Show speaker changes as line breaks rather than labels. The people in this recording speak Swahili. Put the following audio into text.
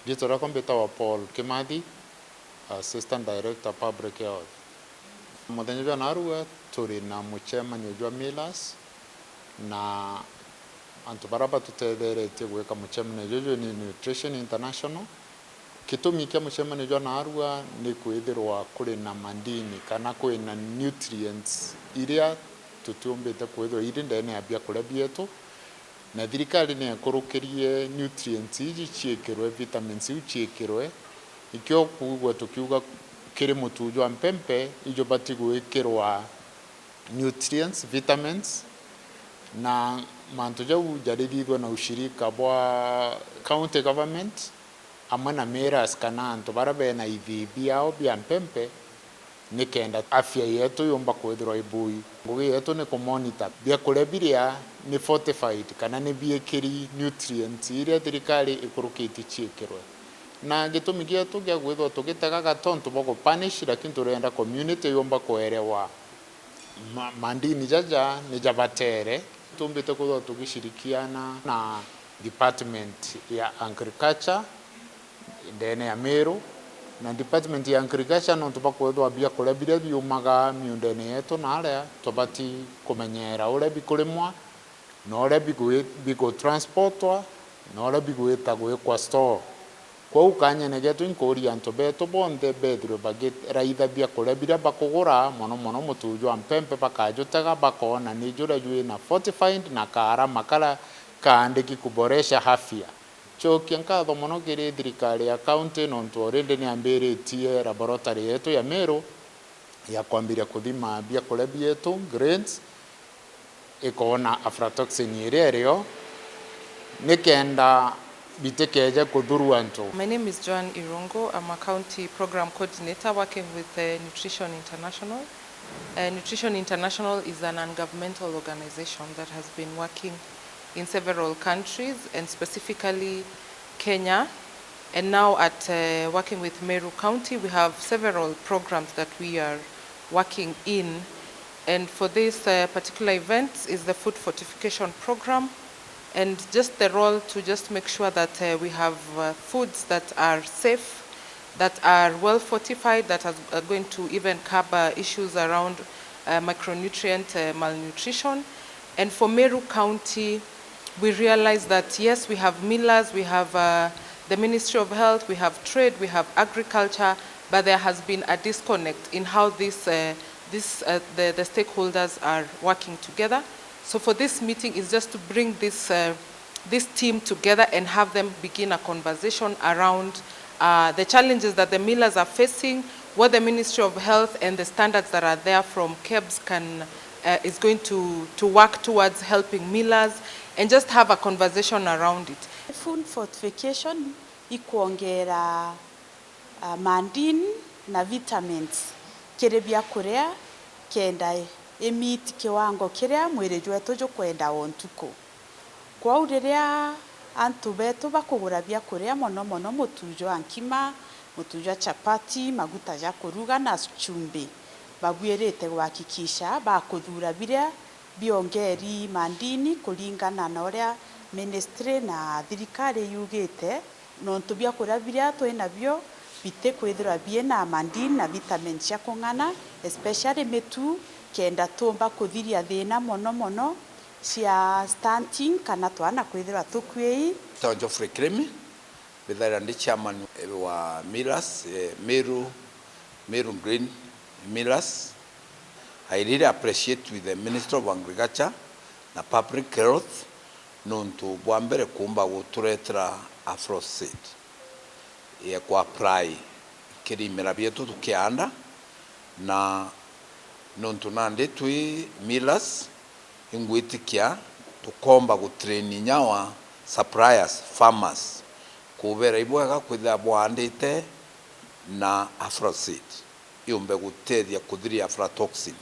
Rito rako mbetawa Paul Kimathi, Assistant Director Public Health. Muthenya jwa narua turi na muchairman jwa Millers na antu baraba tutetheretie gwika muchairman jwa ni Nutrition International. Kitumi kia muchairman jwa narua ni kwithirwa kuri na mandini kana kuri na nutrients iria tutumbite kwithirwa iri ndene ya biakura bietu na thirikari ni ekurukirie nutrients iji ciekirwe vitamins iji ciekirwe ikyo kugwa tukiuga kiri mutujo wa mpempe ijo bati gwikirwa nutrients vitamins na mantu jau jaririthwa na ushirika bwa county government amwe na Millers kana antu barabe na ithibi yao bia mpempe nikenda afya yetu yomba kwithirwa ibui ngugi yetu ni kumonitor bia kuria biria ni fortified kana ni biekiri nutrients iria thirikari ikurukiti ciekirwe na gitumi gietu gia gwithwa tugitega gatontu boko punish lakini turenda community yomba kuerewa mandini jaja ni jabatere tumbite kuthwa tugishirikiana na department ya agriculture ndene ya Meru na department ya agriculture no tubakwethwa bia kuria biria biumaga miundene yetu na aria tubati kumenyera uria bikurimwa na uria bigo transportwa na uria bigwita gwikwa store kwa ukanyene getu inkori antu betu bonde bedro baget raitha bia kuria biria bakugura mono mutujo ampempe bakajutega bakona ni jura jwe na fortified na kara makala kaandiki kuboresha afya chokia nkatho mono giri thirikari ya county no ntorende ni ambiritie laboratory yetu ya Meru ya kwambiria kuthima bia kuria bietu grains ikona aflatoxin irio nikenda bitekeje kudhuru antu.
My name is Joan Irungo. I'm a county program coordinator working with Nutrition International. Nutrition International is an non-governmental organization that has been working in several countries and specifically Kenya. And now at working with Meru County, we have several programs that we are working in. And for this particular event is the food fortification program. And just the role to just make sure that we have foods that are safe, that are well fortified, that are going to even cover issues around micronutrient malnutrition. And for Meru County, we realize that yes, we have Millers, we have the Ministry of Health, we have trade, we have agriculture, but there has been a disconnect in how the stakeholders are working together. So for this meeting is just to bring this team together and have them begin a conversation around the challenges that the Millers are facing, what the Ministry of Health and the standards that are there from KEBS is going to work towards helping Millers, and just have a conversation around it.
Food fortification ikuongera mandini na vitamins kiri bia kuria kenda emit kiwango kiria mwiri jwetu jukwenda ontuko kwa uriria antu betu bakugura bia kuria mono mutujo ankima mutujo chapati maguta ja kuruga na chumbi babwirite gwakikisha bakuthura biria biongeri mandini kulingana na uria ministry na thirikari yugite no ntubia kuria biria twina bio bite kwithira biena mandini na vitamins cia kung'ana especially metu kenda tumba kuthiria thina mono cia stunting kana twana kwithira tukwei.
Geoffrey Kremi bithara ndi chairman wa Millers Meru Green Millers. I really appreciate with the Minister of Agriculture na Public Health nuntu bwambere kumba guturetera Afroseed ya kwa apply kirimira bietu tukianda na nuntu nande twi Millers ingwitikia tukomba gutraining nyawa suppliers farmers kubera ibwega kwitha bwandite na Afroseed yumbe gutethia kuthiria aflatoxin